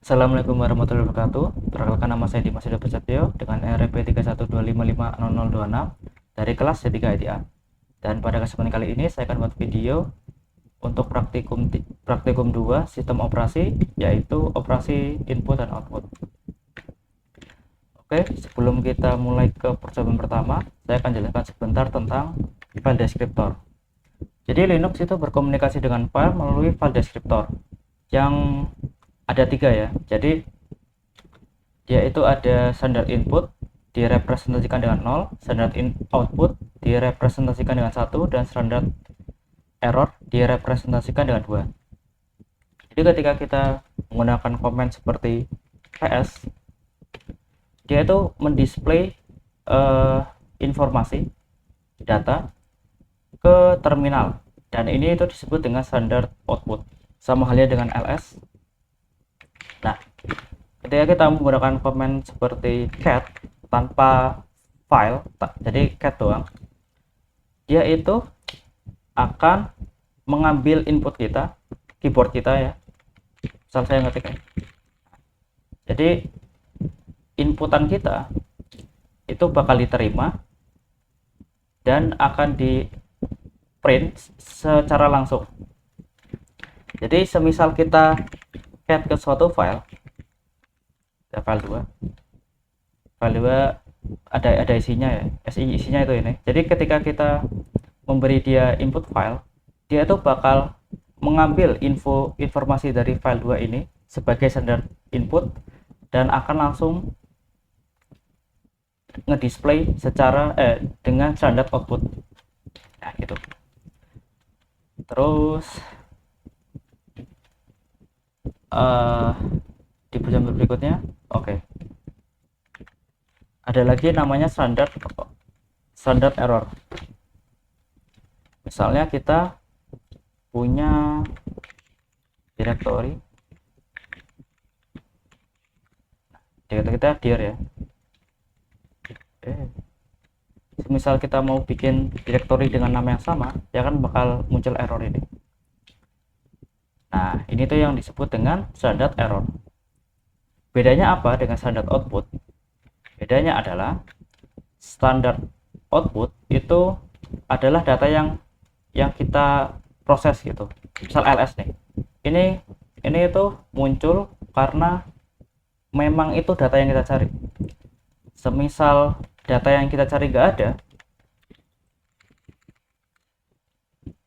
Assalamualaikum warahmatullahi wabarakatuh. Perkenalkan, nama saya Dimas Yuda Prasetyo dengan RP 3125550026 dari kelas C3 ITA. Dan pada kesempatan kali ini saya akan buat video untuk praktikum 2 sistem operasi, yaitu operasi input dan output. Oke, sebelum kita mulai ke percobaan pertama, saya akan jelaskan sebentar tentang file descriptor. Jadi Linux itu berkomunikasi dengan file melalui file descriptor yang ada 3 ya. Jadi dia itu ada standard input direpresentasikan dengan 0, standard output direpresentasikan dengan 1, dan standard error direpresentasikan dengan 2. Jadi ketika kita menggunakan komen seperti ps, dia itu mendisplay informasi data ke terminal, dan ini itu disebut dengan standard output, sama halnya dengan ls. Nah, ketika kita menggunakan komen seperti cat tanpa file, jadi cat doang, dia itu akan mengambil input kita, keyboard kita ya, misal saya ngetik ya. Jadi inputan kita itu bakal diterima dan akan di print secara langsung. Jadi semisal kita cat ke suatu file, file 2 ada isinya ya, isinya itu ini. Jadi ketika kita memberi dia input file, dia itu bakal mengambil informasi dari file 2 ini sebagai standard input dan akan langsung ngedisplay secara dengan standard output. Nah, gitu. Terus di perjalanan berikutnya, oke. Ada lagi namanya standard error. Misalnya kita punya directory, kita dir ya. Misal kita mau bikin directory dengan nama yang sama, ya kan bakal muncul error ini. Nah, ini tuh yang disebut dengan standard error. Bedanya apa dengan standard output? Bedanya adalah standard output itu adalah data yang kita proses gitu. Misal ls nih. Ini itu muncul karena memang itu data yang kita cari. Semisal data yang kita cari nggak ada,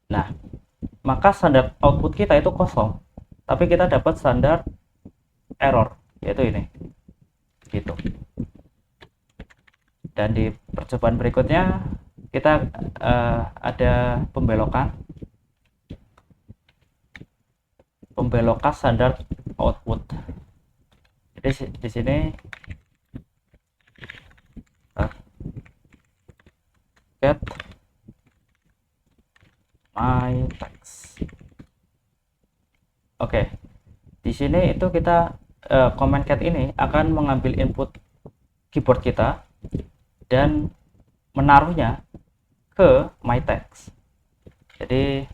nah maka standar output kita itu kosong, tapi kita dapat standar error, yaitu ini gitu. Dan di percobaan berikutnya kita ada pembelokan standar output. Jadi di sini get my text. Oke, di sini itu kita comment cat ini akan mengambil input keyboard kita dan menaruhnya ke my text. Jadi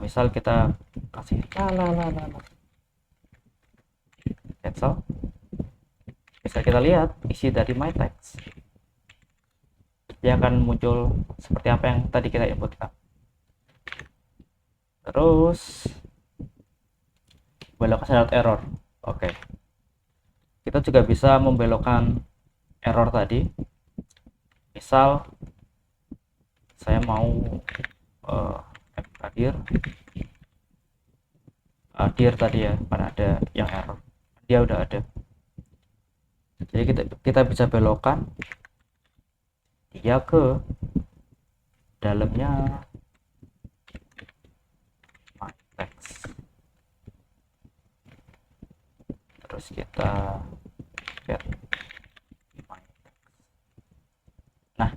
misal kita kasih cancel, bisa kita lihat isi dari my text, dia akan muncul seperti apa yang tadi kita inputkan. Terus belokkan standard error. Oke, kita juga bisa membelokkan error tadi. Misal saya mau dir tadi ya, mana ada yang error, dia udah ada. Jadi kita bisa belokkan dia ke dalamnya my text. Terus kita get my text. Nah,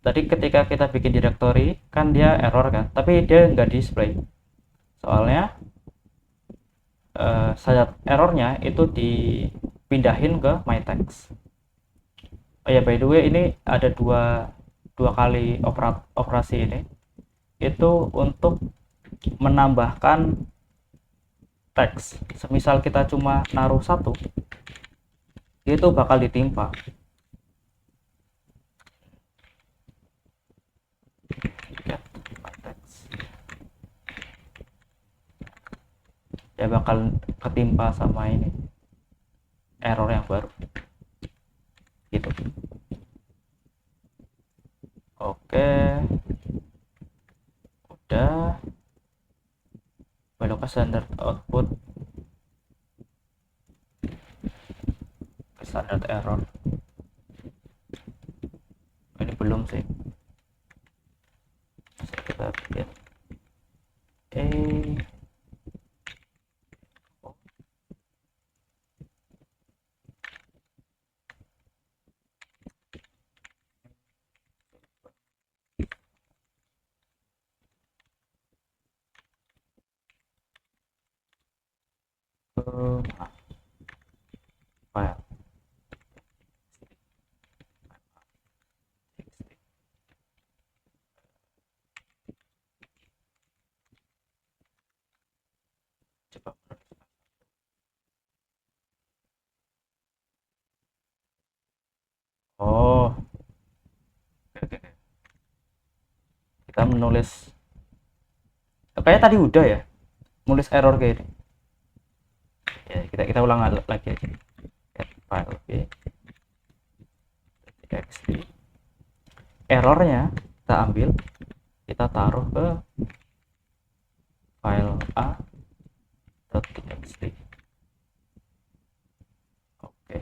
tadi ketika kita bikin directory kan dia error kan, tapi dia nggak display soalnya standard errornya itu dipindahin ke my text. Oh ya, by the way, ini ada dua kali operasi ini itu untuk menambahkan teks. Semisal kita cuma naruh satu, itu bakal ditimpa. Get teks. Ya bakal ketimpa sama ini error yang baru gitu. Oke, udah. Belok ke standard output, ke standard error. Ini belum sih, kita bikin file coba. Oh, kita menulis kayaknya tadi udah ya nulis error kayak ini ya, kita ulang lagi aja. Get file b txt, errornya kita ambil, kita taruh ke file a.txt. Oke,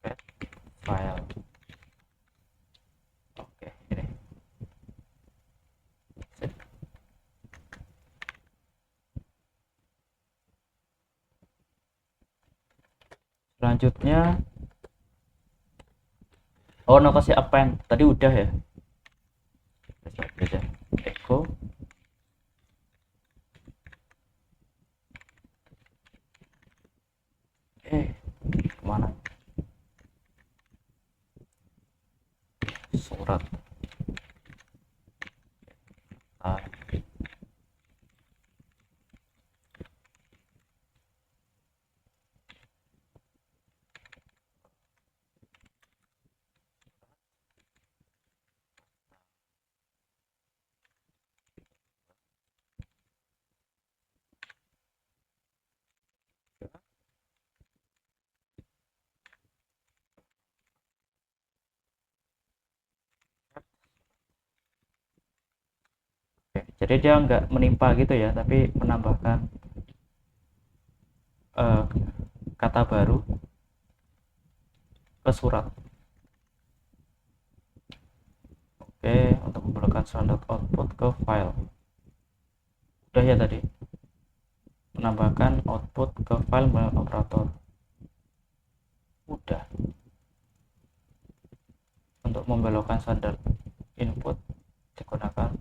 get file. Oke, ini sip. Selanjutnya notasi append tadi udah ya, aja echo kemana surat jadi dia nggak menimpa gitu ya, tapi menambahkan kata baru ke surat. Oke, untuk memberikan standard output ke file udah ya, tadi menambahkan output ke file melalui operator udah. Untuk membelokkan standard input digunakan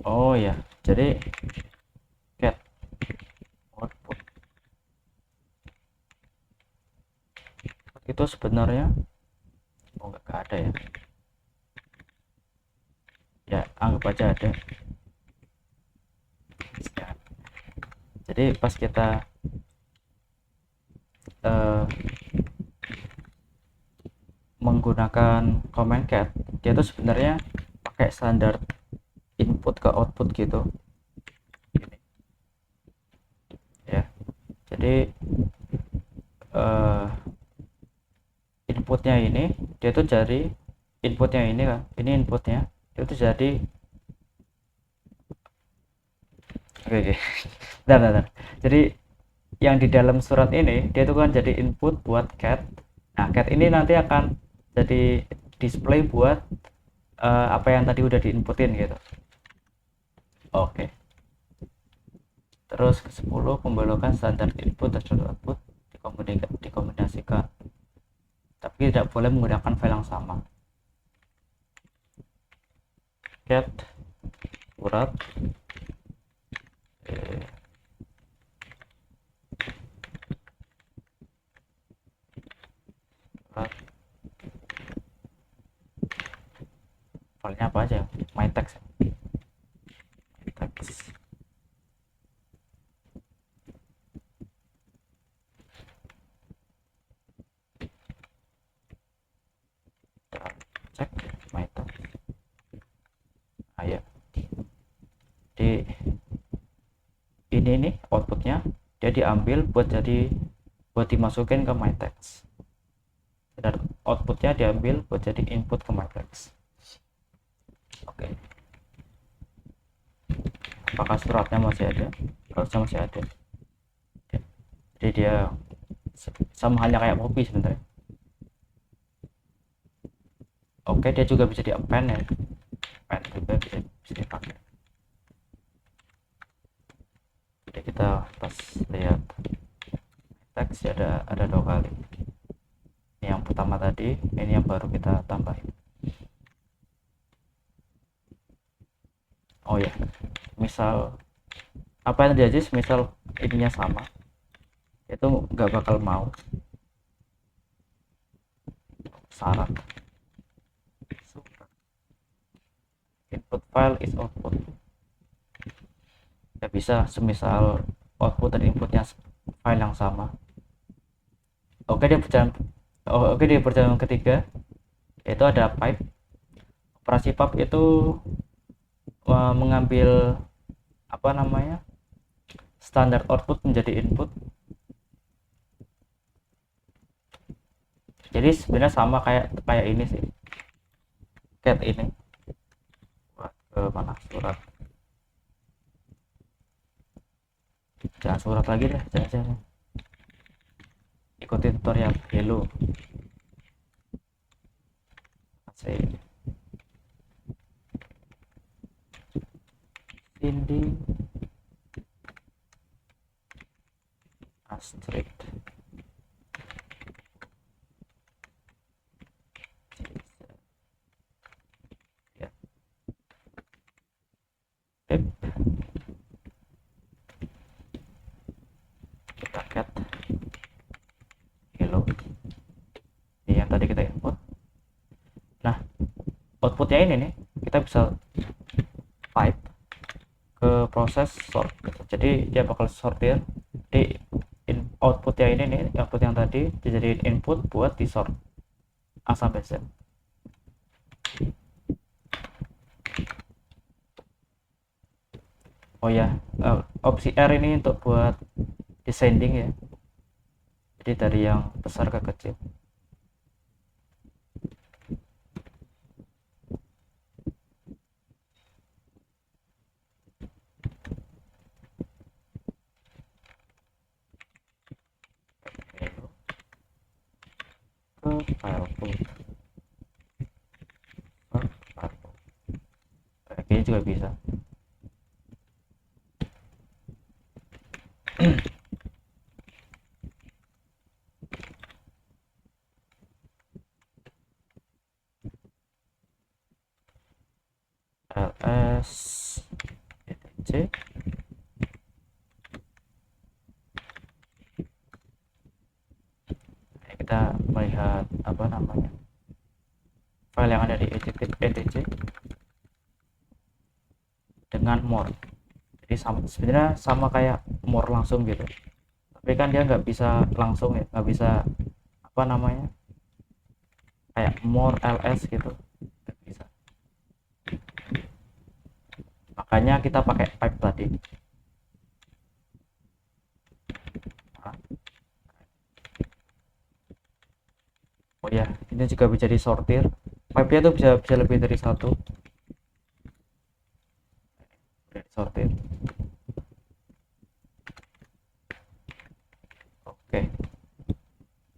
oh ya, jadi get output itu sebenarnya nggak ada ya, ya anggap aja ada ya. Jadi pas kita menggunakan command cat, dia tuh sebenarnya pakai standar input ke output gitu ya. Jadi inputnya ini dia tuh jadi inputnya ini kan, ini inputnya dia tuh jadi oke. Bentar. Jadi yang di dalam surat ini dia tuh kan jadi input buat cat. Nah, cat ini nanti akan jadi display buat apa yang tadi udah diinputin gitu. Oke. Terus ke 10, pembelokan standar input dan output dikombinasikan. Tapi tidak boleh menggunakan file yang sama. get surat surat filenya apa aja, my text cek my text. Ayo di ini nih outputnya dia diambil buat dimasukin ke my text, dan outputnya diambil buat jadi input ke my text. Oke, apakah suratnya masih ada? Harusnya masih ada. Jadi dia sama halnya kayak copy sebenarnya. Oke, dia juga bisa di append ya, append juga bisa dipakai. Jadi kita pas lihat teks ada 2 kali. Ini yang pertama tadi, ini yang baru kita tambahin. Oh ya, misal apa yang terjadi misal ininya sama, itu nggak bakal mau syarat input file is output. Ya bisa semisal output dan inputnya file yang sama. Oke, di perjalanan ketiga itu ada pipe. Operasi pipe itu mengambil apa namanya, standar output menjadi input. Jadi sebenarnya sama kayak ini sih, get ini ke mana, surat, jangan surat lagi deh, jangan ikuti tutorial hello Cindy Astrid ya. Pip kita get hello, ini yang tadi kita input. Nah, outputnya ini nih kita bisa pipe ke proses sort gitu. Jadi dia bakal sortir di outputnya ini nih, output yang tadi dijadiin input buat di sort A sampai Z. Oh ya, opsi R ini untuk buat descending ya, jadi dari yang besar ke kecil. Ke file ini juga bisa. ls etc kita melihat apa namanya, file yang ada di etc dengan more. Jadi sebenarnya sama kayak more langsung gitu, tapi kan dia nggak bisa langsung ya, nggak bisa apa namanya kayak more ls gitu, nggak bisa. Makanya kita pakai pipe tadi. Oh ya, ini juga bisa disortir. Pipe-nya tuh bisa lebih dari satu. Sortir. Oke.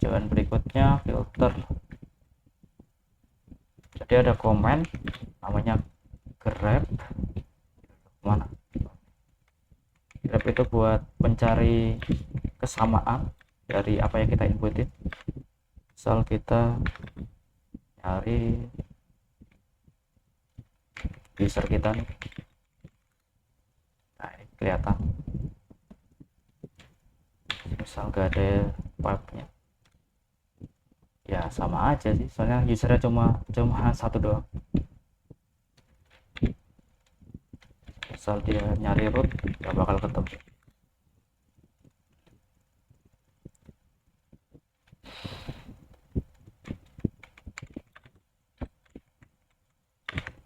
Jalan berikutnya filter. Jadi ada komen namanya grab. Mana? Grab itu buat mencari kesamaan dari apa yang kita inputin. Misal kita nyari user kita nih. Nah, ini kelihatan misal gak ada pipe-nya, ya sama aja sih, soalnya usernya cuma satu doang. Misal dia nyari root, gak bakal ketemu.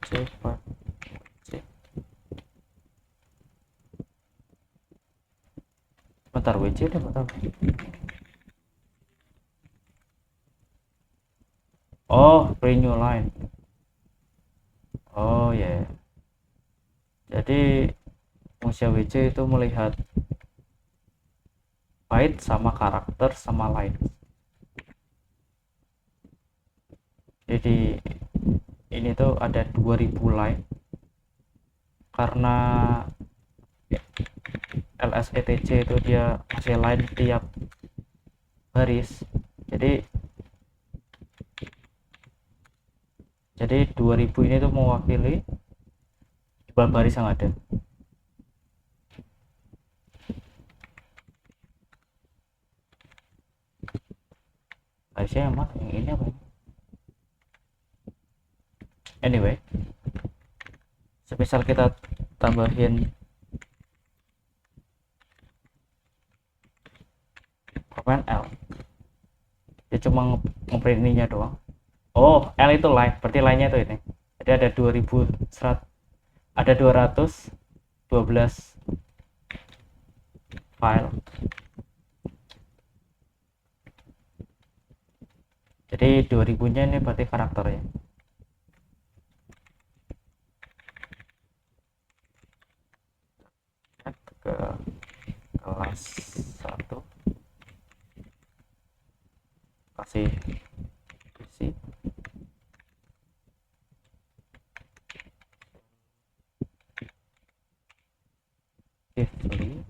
Coba cek. Bentar, WC udah bentar. Oh, bring new line. Oh ya, yeah. Jadi fungsi WC itu melihat byte sama karakter sama line. Jadi ini tuh ada 2000 line karena LSETC itu dia masih line tiap baris. Jadi 2000 ini tuh mewakili jumlah baris yang ada. Barisnya yang mana? Yang ini apa? Anyway, semisal kita tambahin command L, dia cuma ngeprint ininya doang. Oh, L itu line, berarti line-nya itu ini. Jadi ada 2100, ada 212 file. Jadi 2000-nya ini berarti karakternya. Ke kelas 1 kasih isi safely.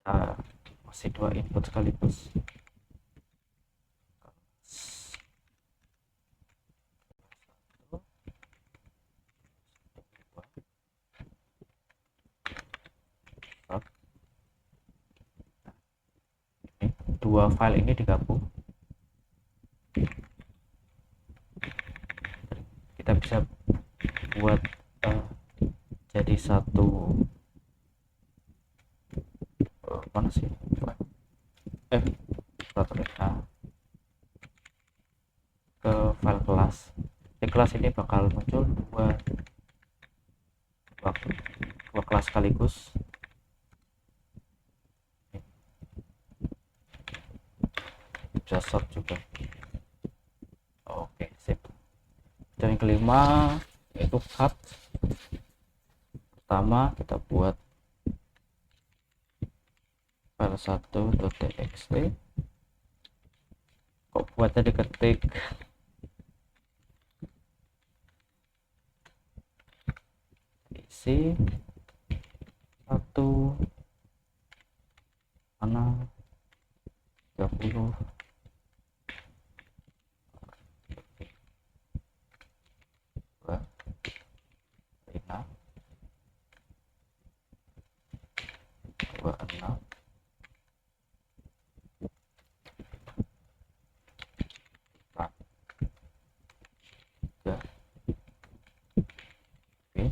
Nah, masih dua input sekaligus. Dua file ini digabung, kita bisa buat jadi satu mana sih nah, ke file kelas. Di kelas ini bakal muncul dua kelas sekaligus. Bisa sort juga. Oke, sip. Dan yang kelima yaitu hub. Pertama kita buat file 1.txt. Kok buatnya diketik isi satu mana 30 dua lima 26 3. Oke.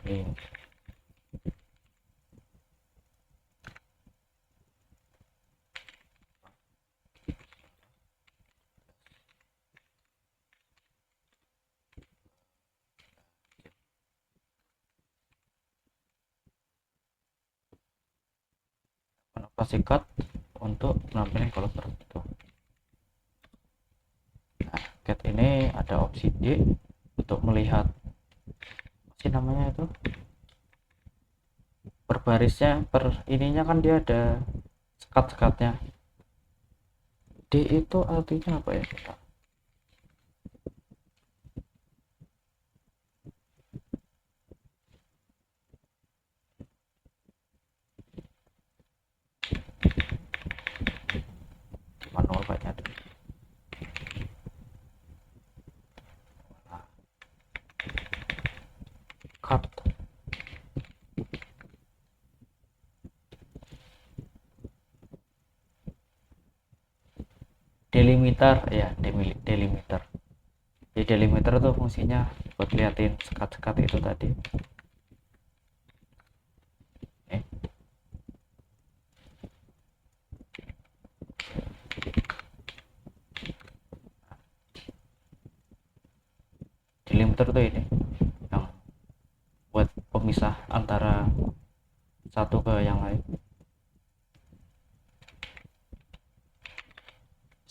Ini kasih cut untuk menampilkan kalau seperti itu. Nah, cat ini ada opsi D untuk melihat apa sih namanya itu, per barisnya, per ininya kan dia ada sekat-sekatnya. D itu artinya apa ya kita? Manual banyak dulu. Cut. Delimiter ya, delimiter. Jadi delimiter itu fungsinya buat liatin sekat-sekat itu tadi. Delimiter tuh ini yang buat pemisah antara satu ke yang lain.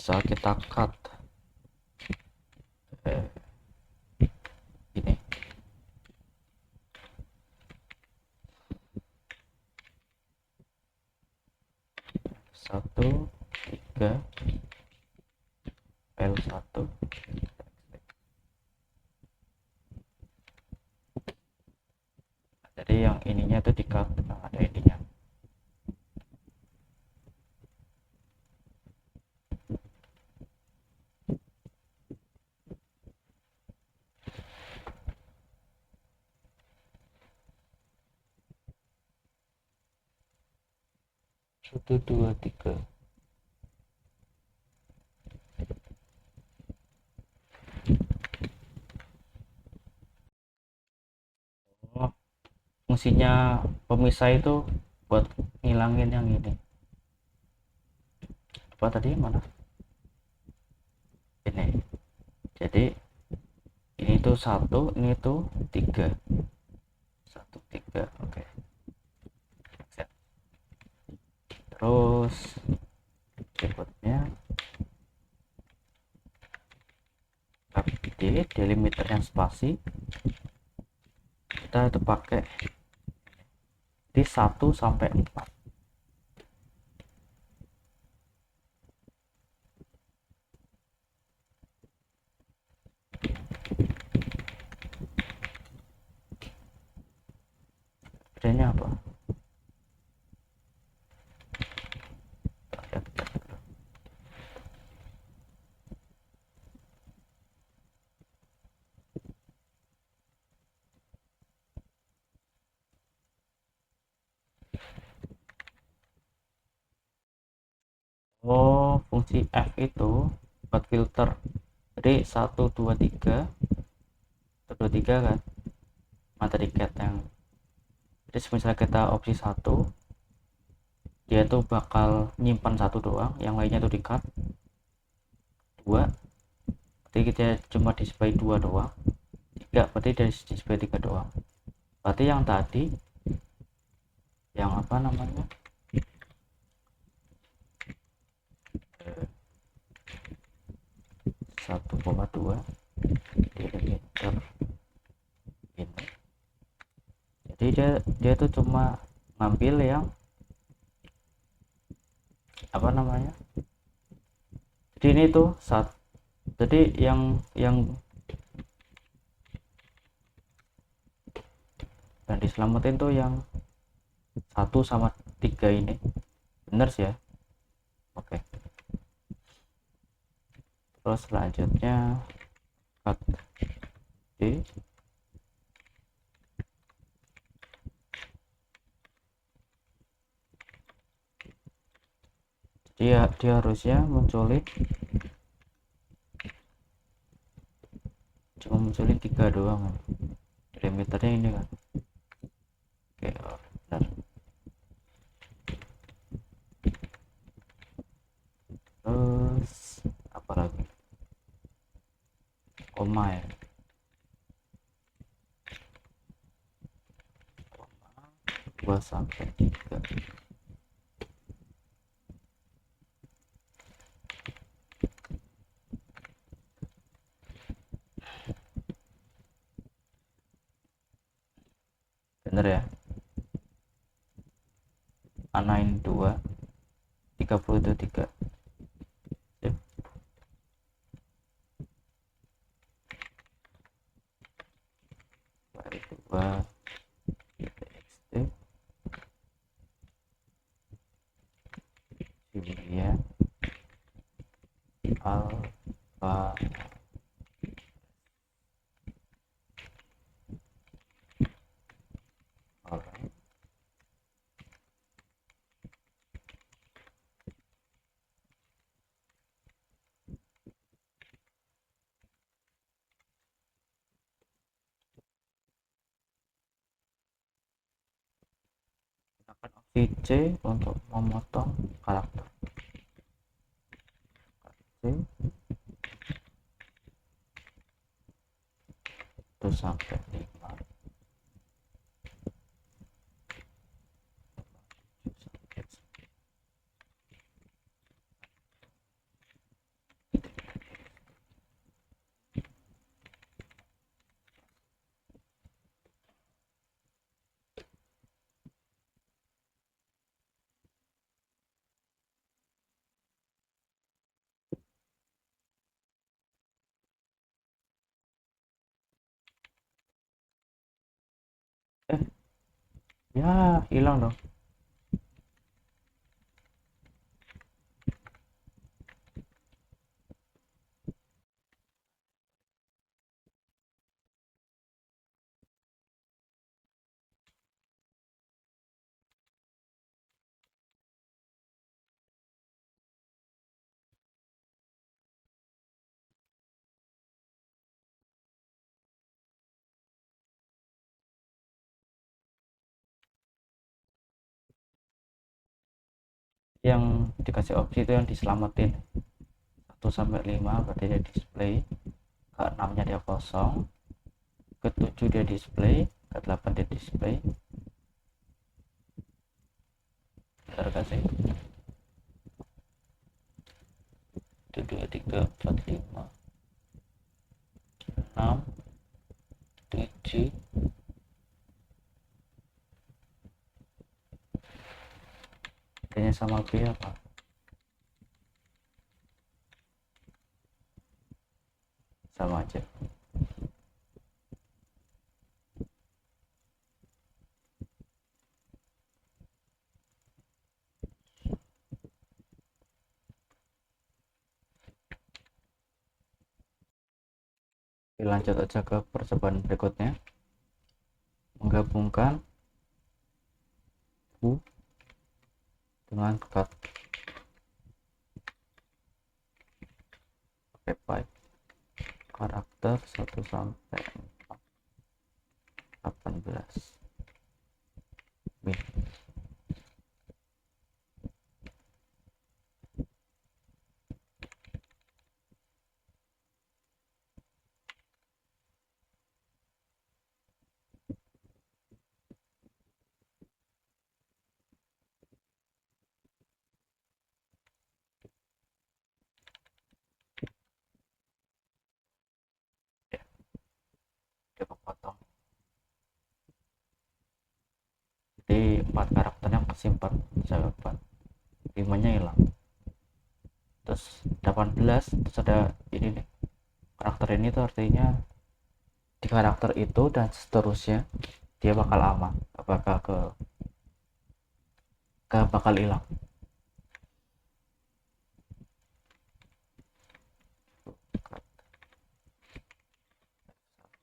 Saat kita cut ini, satu tiga L1. Jadi yang ininya tuh di cut, ada ininya. Satu dua tiga. Oh, fungsinya pemisah itu buat ngilangin yang ini. Apa tadi mana? Ini. Jadi ini tuh satu, ini tuh tiga. Satu tiga, oke. Terus berikutnya D, delimiter yang spasi. Kita itu pakai di 1 sampai 4. Bedanya apa? Oh, fungsi F itu buat filter. Jadi 1 2 3, 1 2 3 kan materi cat yang, jadi misalnya kita opsi 1, dia tuh bakal nyimpan satu doang, yang lainnya tuh di cut. 2, berarti kita cuma display 2 doang. 3, berarti dari display 3 doang. Berarti yang tadi yang apa namanya, 1,2 delimiter ini, jadi dia tuh cuma ngambil yang apa namanya, jadi ini tuh jadi yang diselamatin tuh yang 1 sama 3 ini, bener sih ya. Oke, terus selanjutnya cut D. Dia harusnya munculin, cuma munculin 3 doang kan, diameternya ini kan. Oke, oh, benar. Terus apa lagi, koma ya, 2 sampai 3. bener ya, A9 2 30 itu 3. Sip. File 2 txt Julia Alpha. Alright. Gunakan opsi C untuk memotong karakter. C 1 sampai 5. Ya hilang dong. Yang dikasih opsi itu yang diselamatin 1 sampai 5 berarti dia display, ke 6 nya dia kosong, ke 7 dia display, ke 8 dia display. Bentar kasih 1 2 3 4 5 6 7. Kayaknya sama B apa? Sama aja. Lanjut aja ke percobaan berikutnya, menggabungkan U dengan cut pakai pipe karakter 1 sampai 18 min. Ya, dia kepotong, jadi 4 karakternya kesimpan jawaban, 5 nya hilang, terus 18, terus ada ini nih, karakter ini tuh artinya di karakter itu dan seterusnya dia bakal aman, apakah bakal hilang.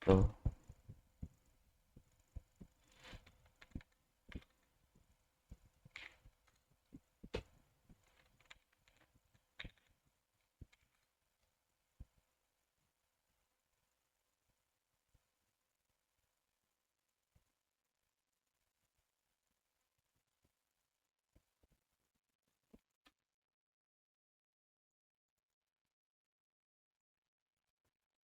Tuh.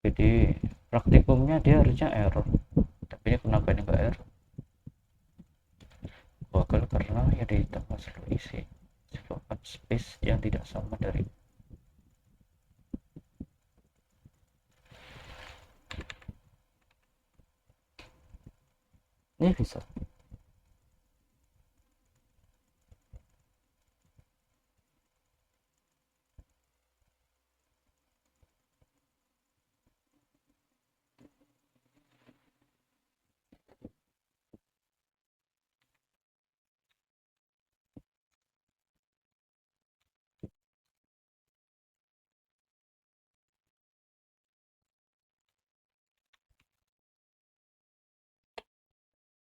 Jadi praktikumnya dia harusnya error, tapi ini kenapa ini enggak error? Bakal karena ya ditambah selalu isi slot space yang tidak sama dari ini bisa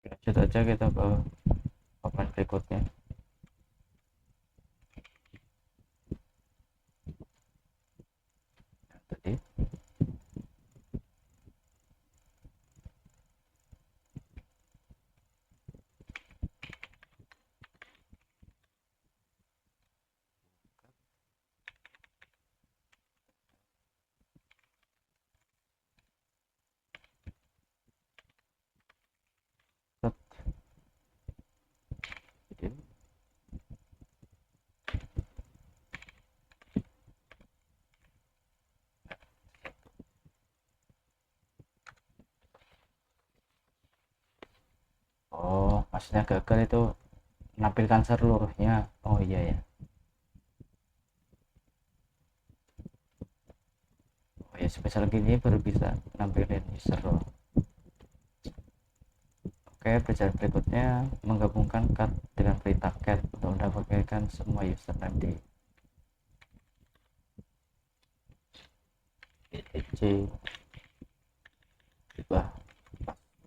lanjut aja kita ke komen berikutnya. Tadi oh maksudnya gagal itu menampilkan seluruhnya. Oh iya ya. Oh ya, spesial gini baru bisa nampilin user role. Oke, pelajaran berikutnya menggabungkan cat dengan perintah cat untuk mendapatkan semua username di etc ubah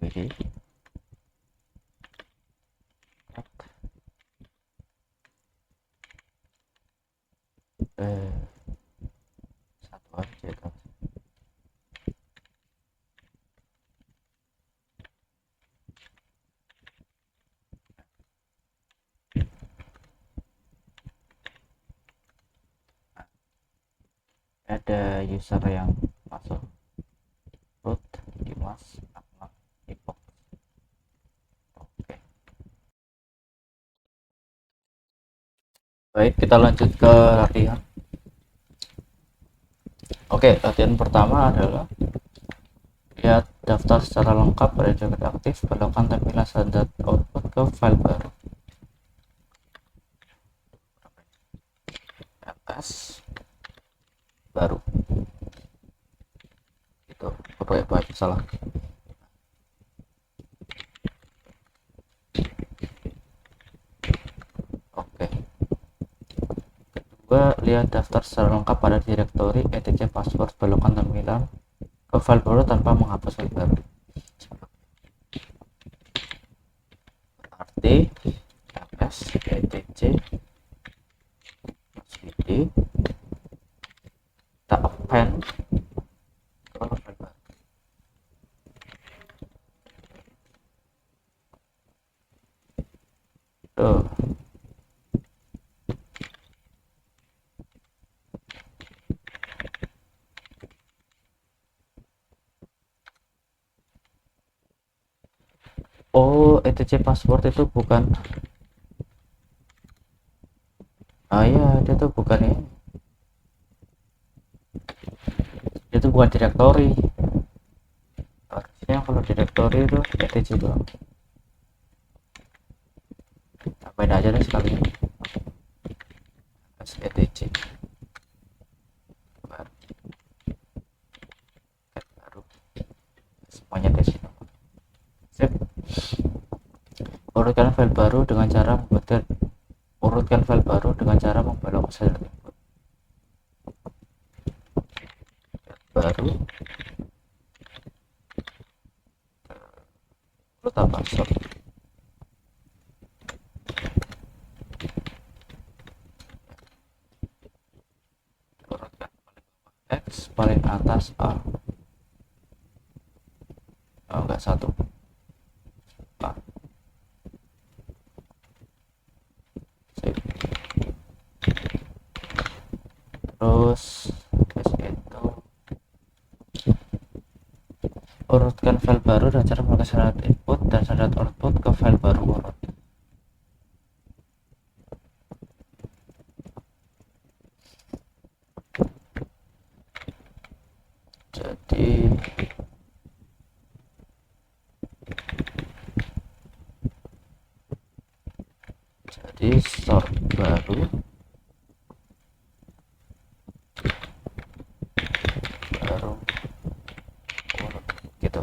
wd cat satu aja kan. Ada user yang masuk root Dimas Akmal Ipok. Oke, baik, kita lanjut ke latihan. Oke, latihan pertama adalah lihat daftar secara lengkap pada jaket aktif, belokkan tampilan standar output ke file baru ls baru. Itu apa salah. Oke, kedua lihat daftar secara lengkap pada direktori etc password, belokkan tampilan ke file baru tanpa menghapus file baru. Berarti ls etc cd kita append ke file baru. Tuh. Oh, etc password itu bukan. Ah ya, dia tuh bukan ini. Itu bukan directory. Harusnya kalau directory itu etc doang. Tambahin aja deh sekalian etc baru, baru semuanya di sini. Sip. Urutkan file baru dengan cara membelok ke input baru. Urut apa? Urutkan X paling atas A. Oh, enggak, satu A. Sip. Terus itu urutkan file baru dan cara menggunakan syarat input dan syarat output ke file baru urut. Jadi sort baru urut gitu,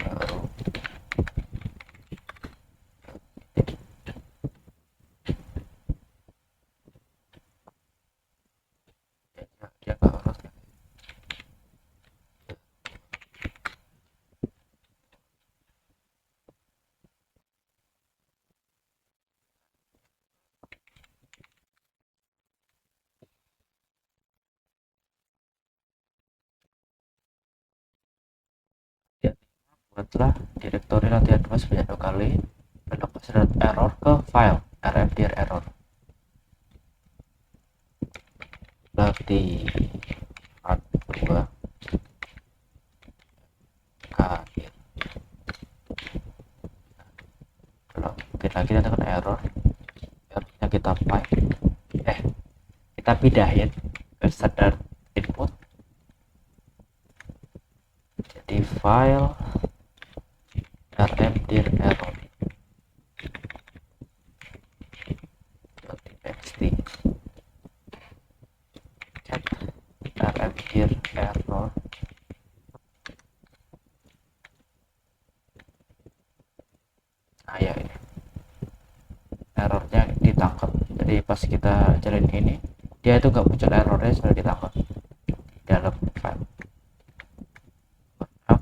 baru buatlah direktori latihan 2 sebanyak 2 kali, belok error ke file rfdir error latihan 2 kali. Kalau kita tekan error, errornya kita kita pindahin ke standard input jadi file rfdir error .txt get rfdir error ya ini errornya ditangkap. Jadi pas kita jalan ini dia itu nggak muncul errornya, sudah ditangkap di dalam file.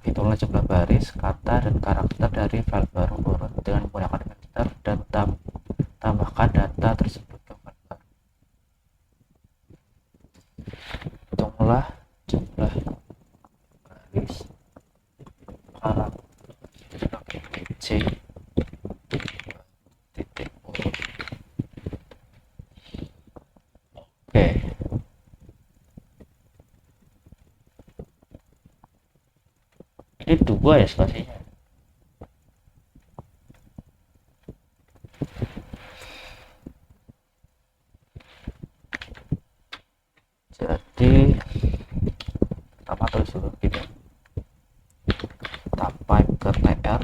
Hitunglah jumlah baris, kata, dan karakter dari file baru urut dengan menggunakan enter dan tambahkan data tersebut ke file baru. Hitunglah jumlah baris, karakter C titik urut. Oke. Ini 2 ya spasinya. Jadi pertama tulis dulu gitu. Kita pipe ke tr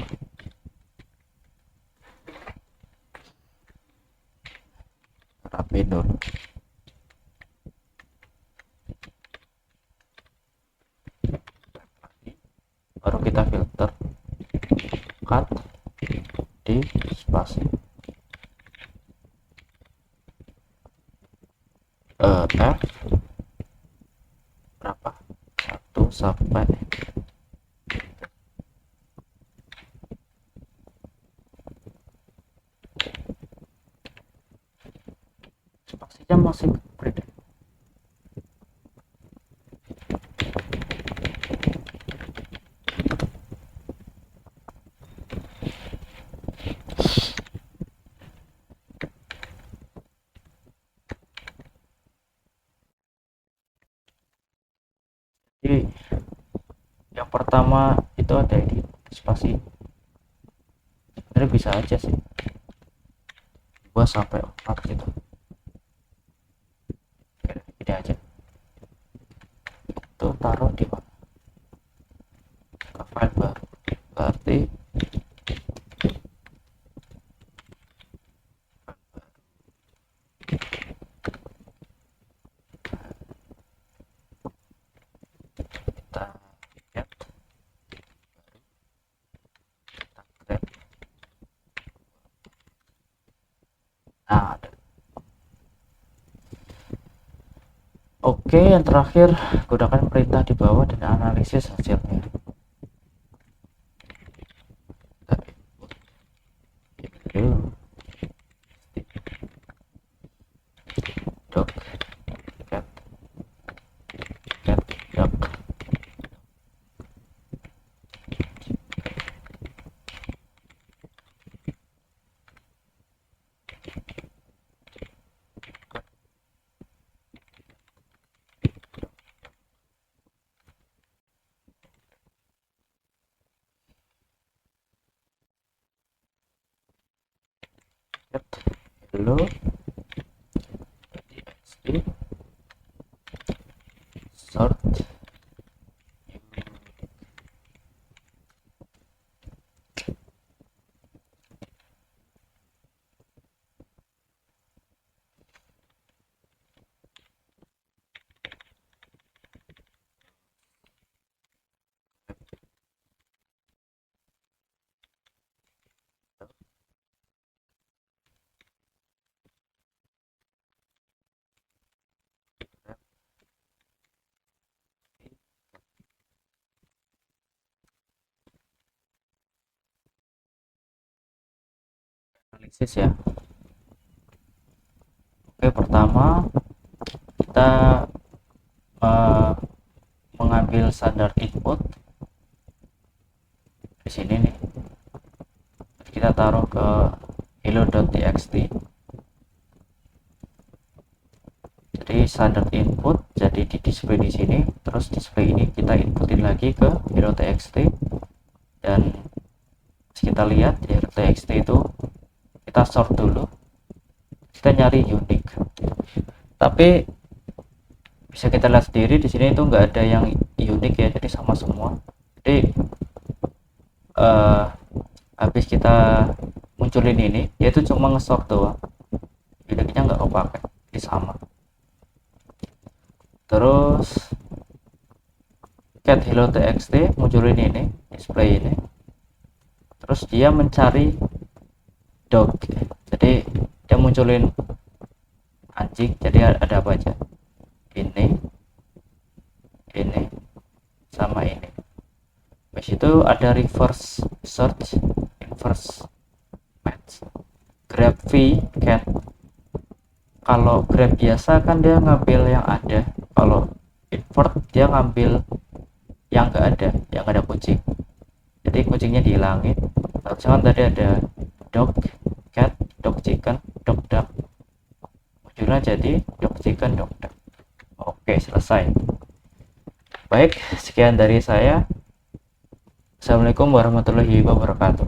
rapi dulu. Baru kita filter cut di spasi F berapa 1 sampai spasinya masih print. Jadi yang pertama itu ada di spasi, sebenarnya bisa aja sih 2 sampai 4 gitu. Ini aja itu taruh di mana ke file baru, berarti kita get kita grab. Nah, oke, yang terakhir gunakan perintah di bawah dan analisis hasilnya. Doc get doc. Hello txt sort analisis ya. Oke, pertama kita mengambil standar input di sini nih kita taruh ke hello.txt. Jadi standard input jadi di display di sini, terus display ini kita inputin lagi ke hello.txt, dan kita lihat di hello.txt itu kita sort dulu, kita nyari unique, tapi bisa kita lihat sendiri di sini itu nggak ada yang unik ya, jadi sama semua. Jadi habis kita munculin ini, dia itu cuma nge-sort doang, uniknya nggak kepake, jadi sama. Terus get hello.txt munculin ini display ini, terus dia mencari dog, jadi dia munculin anjing, jadi ada apa aja, ini sama ini. Habis itu ada reverse search, inverse match, grab v cat. Kalau grab biasa kan dia ngambil yang ada, kalau invert dia ngambil yang nggak ada, yang ada kucing, jadi kucingnya dihilangin. Misalkan tadi ada dog cat, dog chicken, dog duck, munculnya jadi dog chicken, dog duck. Oke, selesai. Baik, sekian dari saya. Assalamualaikum warahmatullahi wabarakatuh.